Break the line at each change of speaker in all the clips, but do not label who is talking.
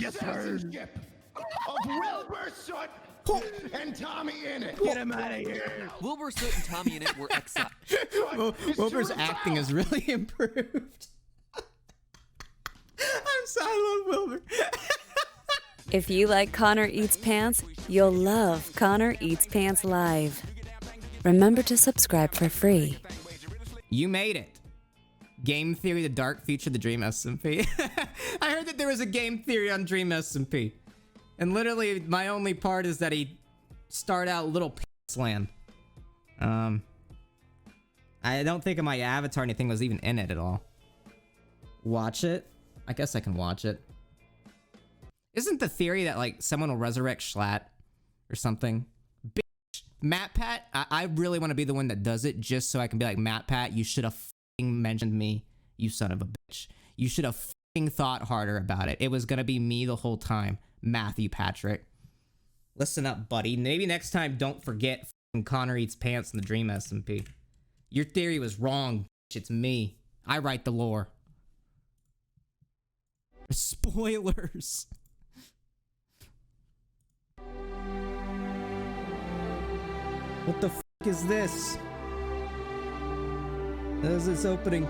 yes, citizenship of Wilbur Soot and Tommy Innit. Get him out of here.
Wilbur Soot and Tommy Innit were exiled.
Wilbur's acting has really improved. I'm sorry, I love Wilbur.
If you like Connor Eats Pants, you'll love Connor Eats Pants Live. Remember to subscribe for free.
You made it. Game Theory, the dark future of the Dream SMP. I heard that there was a game theory on Dream SMP. And literally, my only part is that he start out Little Pants Land. I don't think my avatar or anything was even in it at all. Watch it? I guess I can watch it. Isn't the theory that, like, someone will resurrect Schlatt or something? Bitch, Matpat, I really want to be the one that does it just so I can be like, Matpat, you should have f***ing mentioned me, you son of a bitch. You should have f***ing thought harder about it. It was gonna be me the whole time. Matthew Patrick. Listen up, buddy. Maybe next time don't forget f***ing Connor Eats Pants in the Dream SMP. Your theory was wrong, bitch. It's me. I write the lore. Spoilers. What the f*** is this? What is this opening?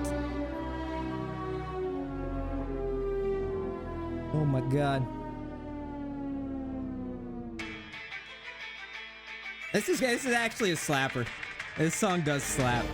Oh my god. This is actually a slapper. This song does slap.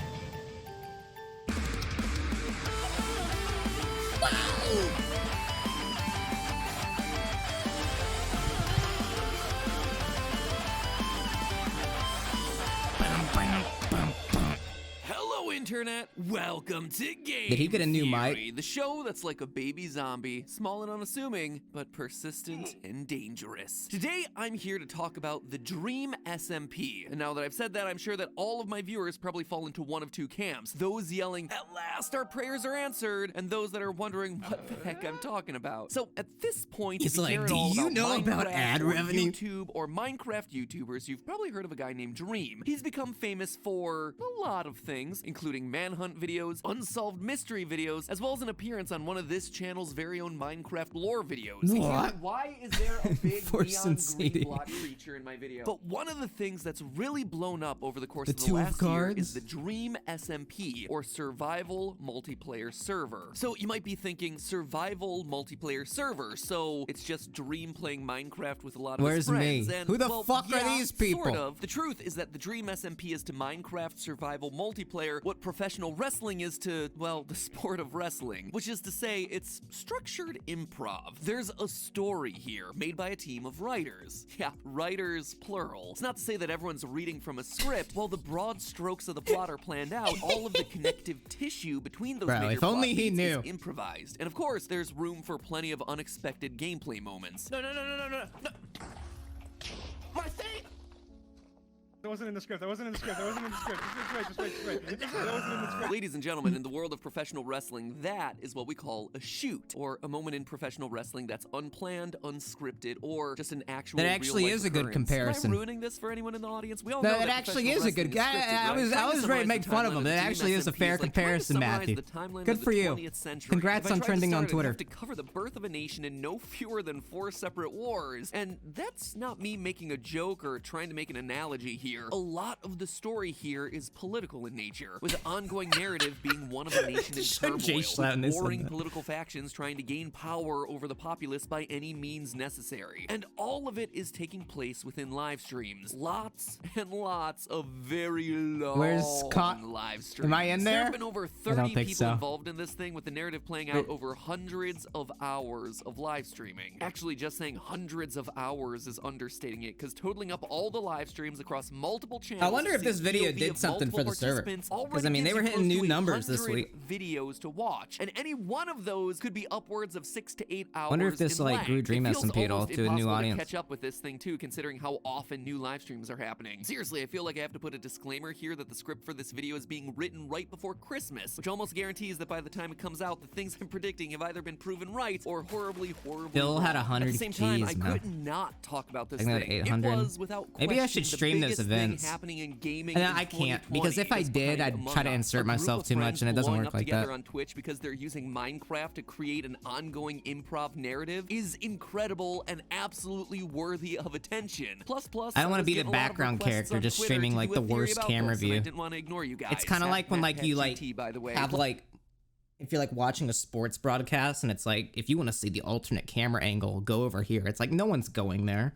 Hello, Internet. Welcome to Game
Did he get a new
Theory,
mic?
the show that's like a baby zombie, small and unassuming, but persistent and dangerous. Today, I'm here to talk about the Dream SMP. And now that I've said that, I'm sure that all of my viewers probably fall into one of two camps. Those yelling, "At last, our prayers are answered," and those that are wondering what the heck I'm talking about. So at this point,
He's
if you
like,
care at
"Do
all
you know about
Minecraft
ad
or
revenue?"
YouTube or Minecraft YouTubers, you've probably heard of a guy named Dream. He's become famous for a lot of things, including manhunt videos, unsolved mystery videos, as well as an appearance on one of this channel's very own Minecraft lore videos.
What?
Why is there a big
Force
neon
City.
green block creature in my video? But one of the things that's really blown up over the course
The
of the
two of
last year
cards?
is the Dream SMP, or Survival Multiplayer Server. So you might be thinking, survival multiplayer server, so it's just Dream playing Minecraft with a lot of
Where's
his friends.
me?
And,
Who the
well,
fuck are
yeah,
these people?
Sort of. The truth is that the Dream SMP is to Minecraft survival multiplayer what professional wrestling is to, well, the sport of wrestling, which is to say it's structured improv. There's a story here made by a team of writers. Yeah, writers plural. It's not to say that everyone's reading from a script. While the broad strokes of the plot are planned out, all of the connective tissue between those
Bro,
major
if only
plot
he
beats
knew.
is improvised. And of course, there's room for plenty of unexpected gameplay moments. No. My thing!
That wasn't in the script. That wasn't in the script. That wasn't in the script. Just wait. That wasn't in the script.
Ladies and gentlemen, in the world of professional wrestling, that is what we call a shoot, or a moment in professional wrestling that's unplanned, unscripted, or just an actual.
That actually
real-life
is a good
occurrence.
comparison.
Am I ruining this for anyone in the audience? We all
No,
know
that
that
actually
professional
is a good
wrestling
guy.
scripted,
I
right?
was
Trying to
ready to
summarize
make
the
fun of him.
timeline
That
the
actually
Dream
is a
SMP
fair
like trying to
comparison,
summarize
Matthew.
the timeline
Good
of the
for you.
20th century.
Congrats
If I
on
tried to
trending on
start it, I'd
Twitter.
have to cover the birth of a nation in no fewer than 4 separate wars. And that's not me making a joke or trying to make an analogy here. A lot of the story here is political in nature, with the ongoing narrative being one of a nation in
Should Jay
turmoil,
Schlatt in
with
this
warring
one.
political factions trying to gain power over the populace by any means necessary. And all of it is taking place within live streams. Lots and lots of very long live streams.
Am I in there?
There have been over
I
30
don't think
people
so.
involved in this thing, with the narrative playing out over hundreds of hours of live streaming. Actually, just saying hundreds of hours is understating it, because totaling up all the live streams across multiple channels.
I wonder if this video
POV
did
of
something for
multiple
the server.
participants
'Cause, I mean, they
already
were
gives you
hitting
close
new
to
numbers this
100
week.
videos to watch, and any one of those could be upwards of 6 to 8 hours.
Wonder if this,
in
like,
length.
grew Dream
It feels
SMP at all
almost
to a new
impossible
audience.
to catch up with this thing too, considering how often new live streams are happening. Seriously, I feel like I have to put a disclaimer here that the script for this video is being written right before Christmas, which almost guarantees that by the time it comes out, the things I'm predicting have either been proven right or horribly
Bill
wrong.
had 100
At the same time, I
G's, man.
could not talk about this
I think I
thing.
had 800.
It was without
Maybe I
question
should
the
stream this
biggest
events.
happening in gaming
And
in
I can't,
2020
because if I
is
did,
behind
I'd
Among
try to
Us,
insert
a group
myself
of
too much,
friends
and it doesn't
blowing
work
up
like
together
that.
on Twitch because they're using Minecraft to create an ongoing improv narrative is incredible and absolutely worthy of attention. Plus,
I don't
want to
be the background character just streaming like the worst camera view.
I didn't want to ignore you guys.
It's kind of like when like you like
GT, by the way.
have like, if you're like watching a sports broadcast and it's like, if you want to see the alternate camera angle, go over here. It's like no one's going there.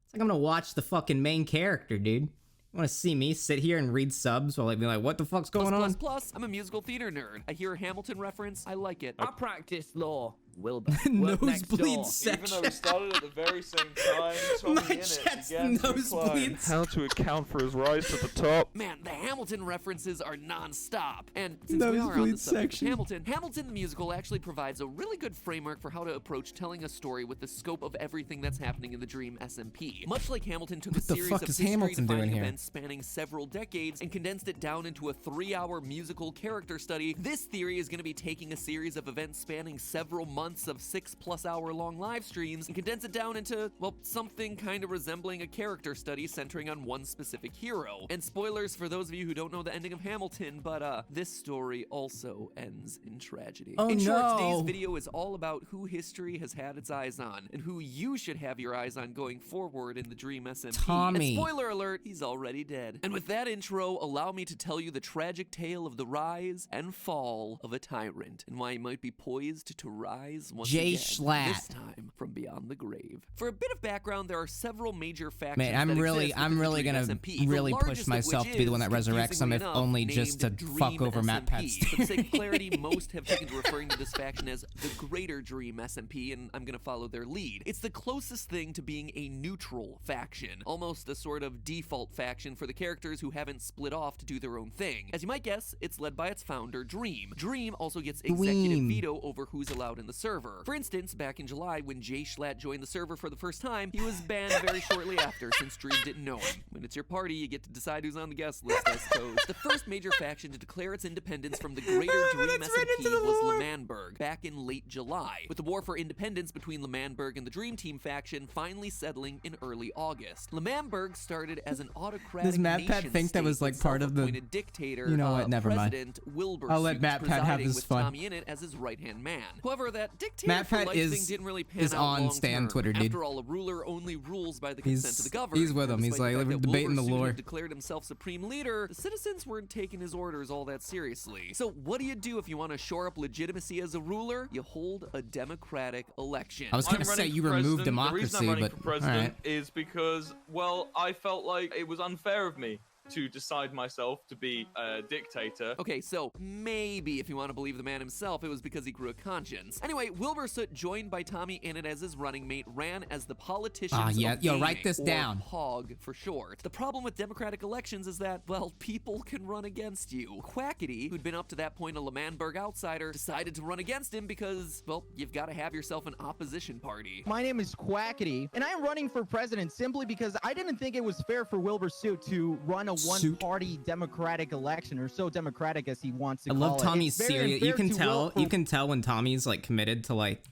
It's like I'm gonna watch the fucking main character, dude. You want to see me sit here and read subs while like be like, what the fuck's going on?
Plus, I'm a musical theater nerd. I hear a Hamilton reference, I like it.
I practice law. Wilbur. Work next
Nosebleed
door.
section.
Even though we started at the very same time, Tommy
My
in it
chest
began to climb.
nosebleeds.
How to account for his rise to the top.
Man, the Hamilton references are non-stop. And since we are on
Nosebleed
the subject
section.
of Hamilton the musical actually provides a really good framework for how to approach telling a story with the scope of everything that's happening in the Dream SMP. Much like Hamilton took a
What the
series
fuck
of
is Hamilton doing
history-defining
here?
events spanning several decades and condensed it down into a 3-hour musical character study, this theory is going to be taking a series of events spanning several months of 6+ hour long live streams and condense it down into, well, something kind of resembling a character study centering on one specific hero. And spoilers for those of you who don't know the ending of Hamilton, but this story also ends in tragedy.
Oh,
in short,
no.
today's video is all about who history has had its eyes on and who you should have your eyes on going forward in the Dream SMP.
Tommy.
And spoiler alert, he's already dead. And with that intro, allow me to tell you the tragic tale of the rise and fall of a tyrant and why he might be poised to rise once
Jay
again.
Schlatt.
This time from beyond the grave. For a bit of background, there are several major factions.
Man, I'm
that
really
exist within the
gonna
Dream SMP, the
really
largest
push
of
myself
which
to be the one that
is,
resurrects them, if
confusingly
only
enough,
just to
named
fuck
Dream
over
SMP.
Matpat.
For the sake of clarity, most have taken to referring to this faction as the Greater Dream SMP, and I'm gonna follow their lead. It's the closest thing to being a neutral faction, almost a sort of default faction for the characters who haven't split off to do their own thing. As you might guess, it's led by its founder, Dream. Dream also gets executive
Dream.
veto over who's allowed in the server. For instance, back in July, when Jay Schlatt joined the server for the first time, he was banned very shortly after, since Dream didn't know him. When it's your party, you get to decide who's on the guest list, I suppose. The first major faction to declare its independence from the Greater Dream
That's right
SMP
into the
was
lore.
Lemanberg, back in late July, with the war for independence between Lemanberg and the Dream Team faction finally settling in early August. Lemanberg started as an autocratic
Does Matpat
nation
think that was,
state
like,
with
part of the-
self-appointed dictator,
You know what, never mind.
President Wilbur
I'll let
Suit
Matpat have
presiding
his
with
fun.
Tommy in it as his right-hand man. However, that dictator for
Matpat
life
is-
thing didn't really pan
is
out
on
long
Stan
term.
Twitter, dude.
After all, a ruler only rules by the consent of the governed.
he's with him.
And
He's
despite
like,
the fact that
debating
Wilbur
the
Suit had
lore.
declared himself supreme leader, the citizens weren't taking his orders all that seriously. So what do if you want to shore up legitimacy as a ruler? You hold a democratic election.
I was
I'm
gonna say
running
you
for
remove
president. The reason I'm
democracy,
running
but
for president
alright.
is because, well, I felt like it was unfair of me to decide myself to be a dictator.
Okay, so maybe if you want to believe the man himself, it was because he grew a conscience. Anyway, Wilbur Soot, joined by Tommy Innit as his running mate, ran as the politicians
Ah, yeah.
of
Yo,
gaming,
write this
or
down.
POG for short. The problem with democratic elections is that, well, people can run against you. Quackity, who'd been up to that point a Lemanberg outsider, decided to run against him because, well, you've got to have yourself an opposition party.
My name is Quackity, and I'm running for president simply because I didn't think it was fair for Wilbur Soot to run a one-party democratic election, or so democratic as he wants to
I
call
love
it.
Tommy's
It's very
serious. You
unfair
can
to
tell.
Wil-
You can tell when Tommy's like committed to like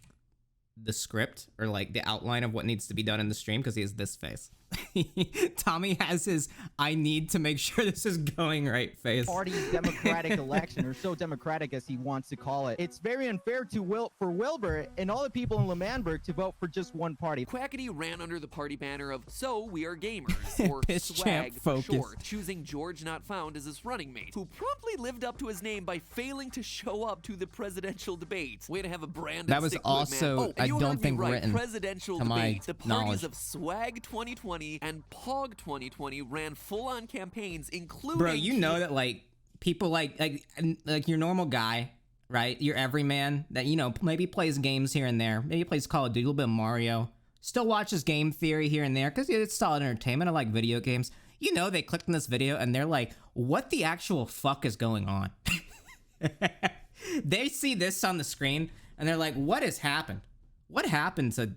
the script or like the outline of what needs to be done in the stream because he has this face. Tommy has his "I need to make sure this is going right" face.
Party democratic election, or so democratic as he wants to call it. It's very unfair to for Wilbur and all the people in Lemanberg to vote for just one party.
Quackity ran under the party banner of "So We Are Gamers," or
Piss champ
SWAG for
focus.
short, choosing George Not Found as his running mate, who promptly lived up to his name by failing to show up to the presidential debate. Way to have a brand.
That was also,
and
I
you
don't
heard me
think,
right,
written
presidential
to my
debate. The
knowledge.
parties of SWAG 2020 and POG 2020 ran full-on campaigns, including.
Bro, you know that like people like your normal guy, right? Your everyman that, you know, maybe plays games here and there, maybe plays Call of Duty, a little bit of Mario, still watches Game Theory here and there because it's solid entertainment. I like video games. You know, they clicked on this video and they're like, what the actual fuck is going on? They see this on the screen and they're like, what has happened? What happened to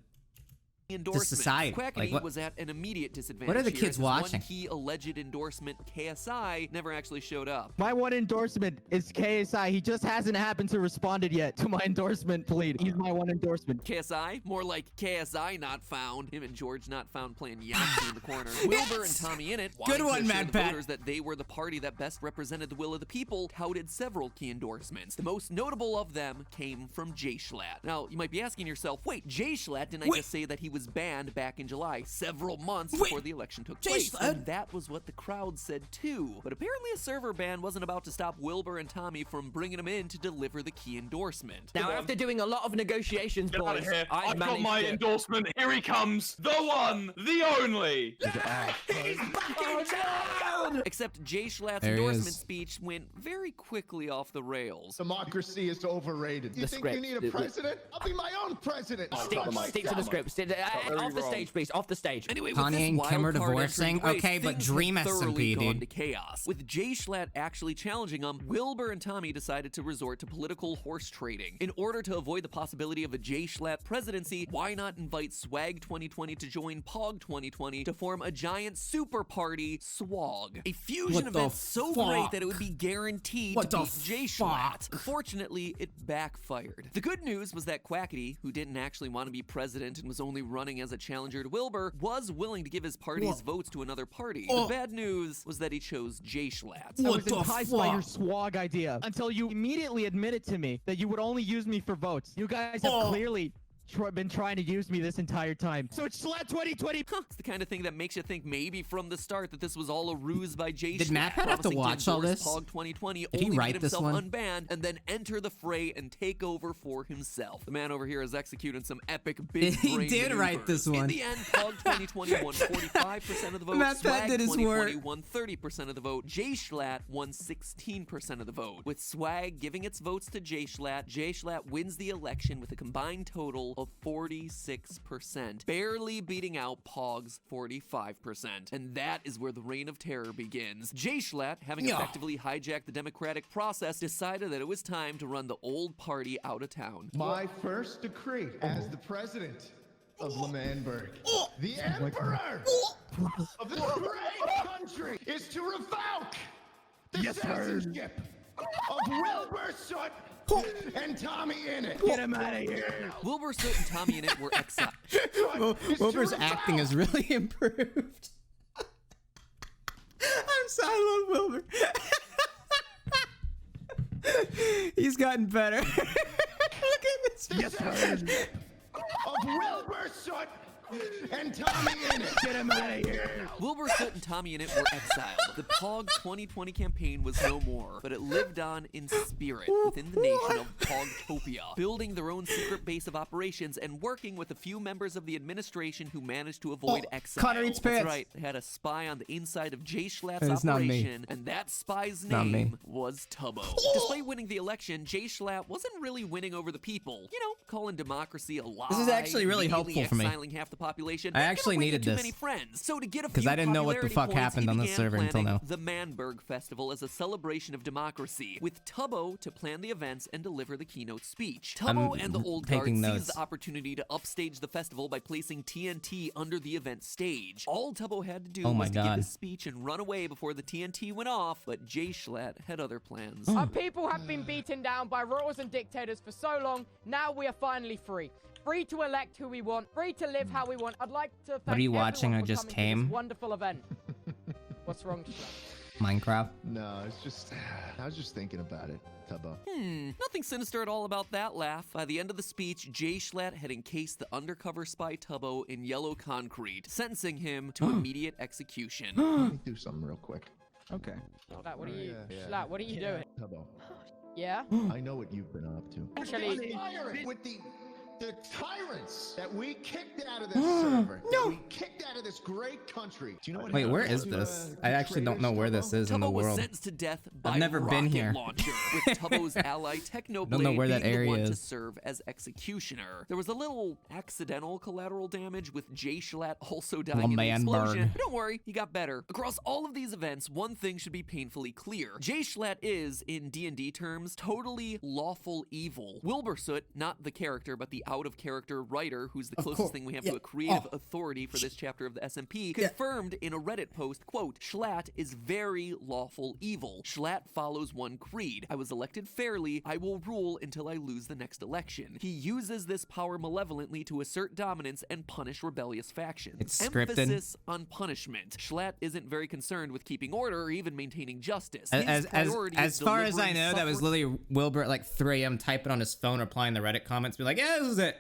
Endorsement.
society.
Quackity
Like, what-
was at an immediate disadvantage.
What are the
here,
kids
as his
watching?
One key alleged endorsement, KSI, never actually showed up.
My one endorsement is KSI. He just hasn't happened to responded yet to my endorsement plea. He's my one endorsement.
KSI? More like KSI not found. Him and George not found playing Yahtzee in the corner. Wilbur and Tommy Innit,
Good one,
wanting to show the
Matpat.
voters that they were the party that best represented the will of the people, touted several key endorsements. The most notable of them came from Jay Schlatt. Now, you might be asking yourself, wait, Jay Schlatt, didn't I just say that he was banned back in July, several months before the election took
Jay
place?
Schlatt?
And that was what the crowd said too. But apparently a server ban wasn't about to stop Wilbur and Tommy from bringing him in to deliver the key endorsement.
Now, after doing a lot of negotiations,
Get out
boys,
of here.
I've
I've got
managed
my
to...
endorsement. Here he comes. The one, the only.
Except Jay Schlatt's
There he
endorsement
is.
speech went very quickly off the rails.
Democracy is overrated. You
The
think
script.
you need a president? I'll be my own president.
Stick to the script. Off the stage, please. Off the stage.
Anyway, with
Kanye
this
and
wild
Kim are
card
divorcing?
entering the race,
Okay, but
things
Dream
had thoroughly
SMP,
gone
dude.
to chaos. With Jay Schlatt actually challenging him, Wilbur and Tommy decided to resort to political horse trading. In order to avoid the possibility of a Jay Schlatt presidency, why not invite Swag 2020 to join Pog 2020 to form a giant super party, Swag? A fusion
What the
event so great
fuck?
that it would be guaranteed
What
to
the
beat Jay
fuck?
Schlatt. Unfortunately, it backfired. The good news was that Quackity, who didn't actually want to be president and was only running as a challenger to Wilbur, was willing to give his party's votes to another party. The bad news was that he chose Jay Schlatt.
I
What
was
the
enticed by your
fuck?
swag idea until you immediately admitted to me that you would only use me for votes. You guys have clearly been trying to use me this entire time. So it's Schlatt 2020.
Huh, it's the kind of thing that makes you think maybe from the start that this was all a ruse by Jay
Did
Schlatt,
Matpat have to
promising
watch all
endorse
this?
Pog 2020,
Did he
only
write
get
this
himself
one?
unbanned and then enter the fray and take over for himself. The man over here is executing some epic big
He
brain
did write
maneuvers.
this one.
In the end, Pog 2020 won 45% of the vote.
Matpat
Swag
did his
2020
work.
won 30% of the vote. Jay Schlatt won 16% of the vote. With Swag giving its votes to Jay Schlatt wins the election with a combined total of 46%, barely beating out Pog's 45%. And that is where the reign of terror begins. Jay Schlatt, having
Yeah.
effectively hijacked the democratic process, decided that it was time to run the old party out of town.
My first decree as the president of Lemanburg, the emperor of this great country, is to revoke the citizenship of Wilbur Soot and Tommy Innit. Get him out of here.
Wilbur Soot and Tommy Innit were exiled.
Wilbur's acting has really improved. I'm sorry, I love Wilbur. He's gotten better. Look at this.
Citizenship of Wilbur Soot and Tommy Innit. Get him out of here.
Wilbur Soot and Tommy Innit were exiled. The Pog 2020 campaign was no more, but it lived on in spirit within the nation of Pogtopia, building their own secret base of operations and working with a few members of the administration who managed to avoid exile.
Connor Eats
That's
Pants.
right, they had a spy on the inside of Jay Schlatt's
It's not me.
operation, and that spy's
not me.
name was Tubbo. Despite winning the election, Jay Schlatt wasn't really winning over the people. You know, calling democracy a lie.
This is actually really
immediately
helpful for me.
exiling half the population.
I
and
actually
giving away
needed
too
this.
many friends. So to get a
'Cause
few
I didn't know what the
popularity
fuck
points,
happened
he
on this
began
server until
planning
now.
the Manberg Festival as a celebration of democracy, with Tubbo to plan the events and deliver the keynote speech. Tubbo and the old guard
taking
seized
notes.
the opportunity to upstage the festival by placing TNT under the event stage. All Tubbo had to do
Oh my
was to give
God.
his speech and run away before the TNT went off, but Jay Schlatt had other plans.
Oh.
Our people have been beaten down by royals and dictators for so long. Now we are finally free. Free to elect who we want. Free to live how we want. I'd like to thank
are you watching?
everyone
I
for
just
coming to
came.
this wonderful event. What's wrong, Schlatt?
Minecraft.
No, it's just, I was just thinking about it, Tubbo.
Nothing sinister at all about that laugh. By the end of the speech, Jay Schlatt had encased the undercover spy Tubbo in yellow concrete, sentencing him to immediate execution.
Let me do something real quick.
Okay.
Schlatt, what are you?
Yeah.
Schlatt, what are you doing?
Tubbo,
Yeah.
I know what you've been up to.
Actually,
With the tyrants that we kicked out of this server, that we kicked out of of this great country. Do you know what
Wait, where
happens
is
to,
this? I
the
actually don't
traitors,
know where
Tubbo?
this is in the
Tubbo was
world.
sentenced to death by
never been
rocket
here.
launcher, with Tubbo's ally Technoblade
Don't know where that
being the
area
one to
is.
serve as executioner. There was a little accidental collateral damage with Jay Schlatt also dying in the explosion.
Manberg.
But don't worry, he got better. Across all of these events, one thing should be painfully clear. Jay Schlatt is, in D&D terms, totally lawful evil. Wilbur Soot, not the character, but the out-of-character writer, who's the closest thing we have to a creative authority for this chapter of the SMP, confirmed in a Reddit post, quote, Schlatt is very lawful evil. Schlatt follows one creed. I was elected fairly. I will rule until I lose the next election. He uses this power malevolently to assert dominance and punish rebellious factions.
It's scripted.
Emphasis on punishment. Schlatt isn't very concerned with keeping order or even maintaining justice.
As,
His priority is
far as I
delivering
know, that was
suffering
literally Wilbur at like 3 a.m. typing on his phone, replying to Reddit comments, be like, yeah, this is it.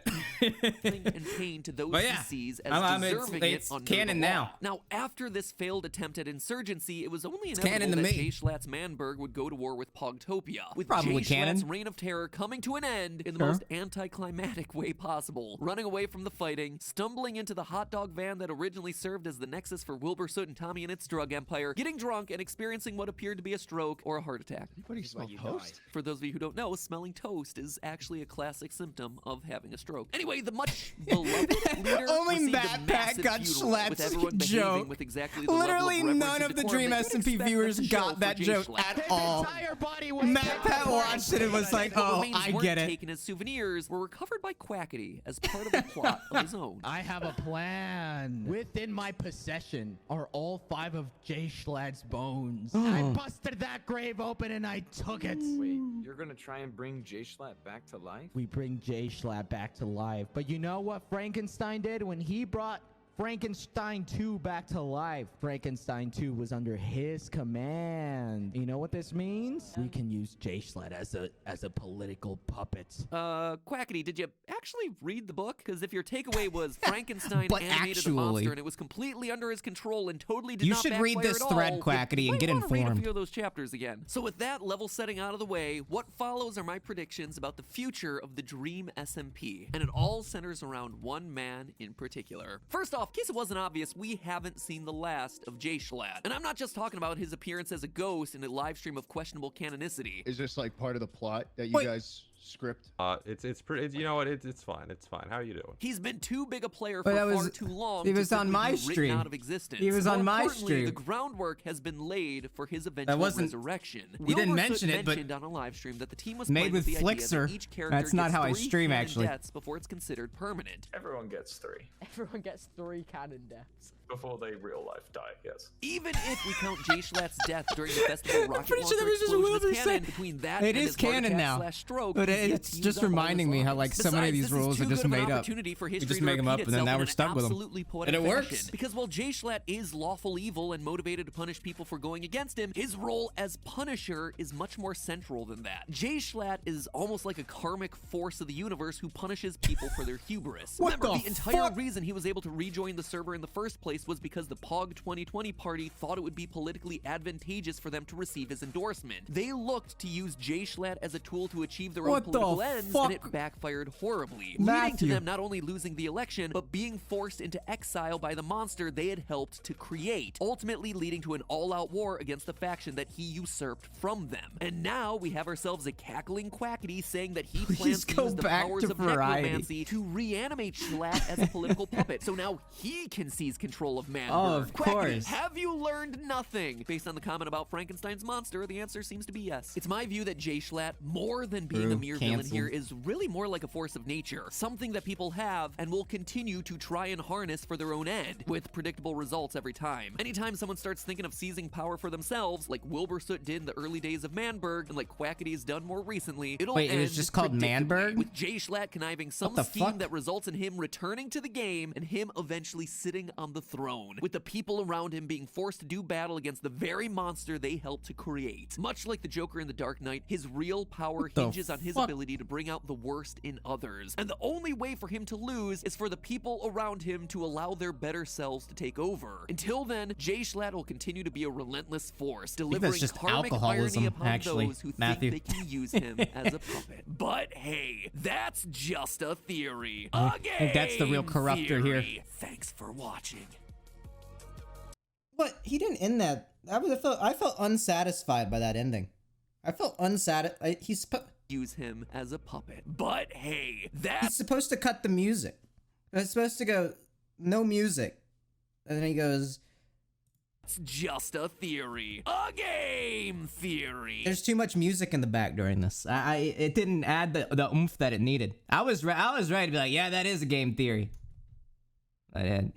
and pain to those
But
he
yeah,
sees as
it's
deserving it under
canon
the law.
now.
Now, after this failed attempt at insurgency, it was only
canon
inevitable
to
that
me.
Jay Schlatt's Manberg would go to war with Pogtopia, with
Probably
Jay Schlatt's
canon.
reign of terror coming to an end in the most anticlimactic way possible, running away from the fighting, stumbling into the hot dog van that originally served as the nexus for Wilbur Soot and Tommy and its drug empire, getting drunk and experiencing what appeared to be a stroke or a heart attack.
Anybody smell toast?
For those of you who don't know, smelling toast is actually a classic symptom of having a stroke. Anyway, the much beloved leader
Only
received a
Matpat
massive
got
funeral, with
Schlatt's
everyone behaving
joke.
with exactly the
Literally
level of
none
reverence
of
and
the
decorum
Dream
that you would
SMP
expect
viewers
them to show
got
for
that
Jay
joke
Schlatt.
at all. Matpat watched it and was like,
What
oh,
remains
I
weren't
get it.
taken as souvenirs were recovered by Quackity as part of a plot of his own.
I have a plan. Within my possession are all 5 of Jay Schlatt's bones. I busted that grave open and I took it.
Wait, you're gonna try and bring Jay Schlatt back to life?
We bring Jay Schlatt back to life. But you know what Frankenstein did when he brought Frankenstein 2 back to life? Frankenstein 2 was under his command. You know what this means? We can use Jay Schlatt as a political puppet.
Quackity, did you actually read the book? Because if your takeaway was Frankenstein
But
animated
actually-
a monster and it was completely under his control and totally did
You
not
should read
backfire
this
at
thread,
all,
Quackity,
you
and get
might wanna read a
informed.
few of those chapters again. So with that level setting out of the way, what follows are my predictions about the future of the Dream SMP, and it all centers around one man in particular. First off, in case it wasn't obvious, we haven't seen the last of Jay Schlatt, and I'm not just talking about his appearance as a ghost in a live stream of questionable canonicity.
Is this like part of the plot that you
Wait.
guys script?
It's pretty. You know what? It's fine. It's fine. How are you doing?
He's been too big a player
But
for
that was-
far too long.
he
to
was on
simply
my
be written
stream.
out of existence.
He was
More
on my
importantly,
stream.
The groundwork has been laid for his eventual
wasn't-
resurrection.
he didn't
Wilbur
mention
Soot
it, but
mentioned on a live stream that the team was
made
playing
with
the idea
Flixer.
that each character
That's not
gets
how I
3
stream,
canon
actually.
deaths before it's considered permanent.
Everyone gets 3
Everyone gets 3 canon deaths.
before they real life die. Yes.
Even if we count Jay Schlatt's death during the festival rocket
pretty sure
launcher
that was just
explosion
Wilbur
as canon,
said.
between that
It
and
is
his heart
canon
attack
now.
slash stroke,
But
he's yet
it's
to use
just
up all his
reminding me how,
lines.
like, so many of these
Besides, this
rules
is
are
too
just
good of an
made up.
opportunity for
We
history
just
to
make 'em up,
repeat
and then now
itself
we're
in an
stuck with 'em.
absolutely poetic
And it works.
fashion. Because while Jay Schlatt is lawful evil and motivated to punish people for going against him, his role as Punisher is much more central than that. Jay Schlatt is almost like a karmic force of the universe who punishes people for their hubris.
What
Remember,
the
the entire
fuck?
reason he was able to rejoin the server in the first place was because the POG 2020 party thought it would be politically advantageous for them to receive his endorsement. They looked to use Jay Schlatt as a tool to achieve their own
What the
political ends, and it
fuck?
backfired horribly, leading to
Matthew.
them not only losing the election, but being forced into exile by the monster they had helped to create, ultimately leading to an all-out war against the faction that he usurped from them. And now we have ourselves a cackling Quackity saying that he plans to
go
use the
back
powers
to
of
variety.
necromancy to reanimate Schlatt as a political puppet, so now he can seize control of Manberg.
Oh, of
Quackity,
course.
have you learned nothing? Based on the comment about Frankenstein's monster, the answer seems to be yes. It's my view that Jay Schlatt, more than being
True.
a mere villain
Canceled.
here, is really more like a force of nature, something that people have and will continue to try and harness for their own end, with predictable results every time. Anytime someone starts thinking of seizing power for themselves, like Wilbur Soot did in the early days of Manberg, and like Quackity's done more recently, it'll
Wait, it was
end
just called
predictably,
Manberg?
with Jay Schlatt conniving some
the
scheme
fuck?
that results in him returning to the game and him eventually sitting on the throne, with the people around him being forced to do battle against the very monster they helped to create. Much like the Joker in The Dark Knight, his real power
the
hinges on his
fuck?
ability to bring out the worst in others. And the only way for him to lose is for the people around him to allow their better selves to take over. Until then, Jay Schlatt will continue to be a relentless force, delivering
just
karmic
alcoholism,
irony upon
actually,
those who
Matthew.
think they can use him as a puppet. But hey, that's just a theory.
I think that's the real corruptor here.
Thanks for watching.
But he didn't end that. I felt unsatisfied by that ending. I felt unsatisfied.
Use him as a puppet. But hey,
He's
that's
supposed to cut the music. It's supposed to go, no music. And then he goes,
just a theory. A game theory.
there's too much music in the back during this. It didn't add the oomph that it needed. I was ready to be like, yeah, that is a game theory. I didn't.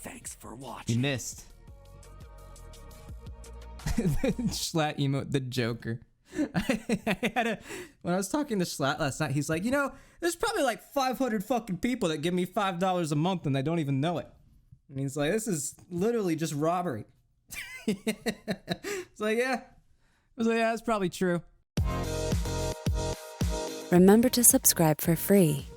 Thanks for
You
watching.
missed. Schlatt emote, the Joker. When I was talking to Schlatt last night, he's like, you know, there's probably like 500 fucking people that give me $5 a month and they don't even know it. And he's like, this is literally just robbery. It's like, yeah. I was like, yeah, that's probably true.
Remember to subscribe for free.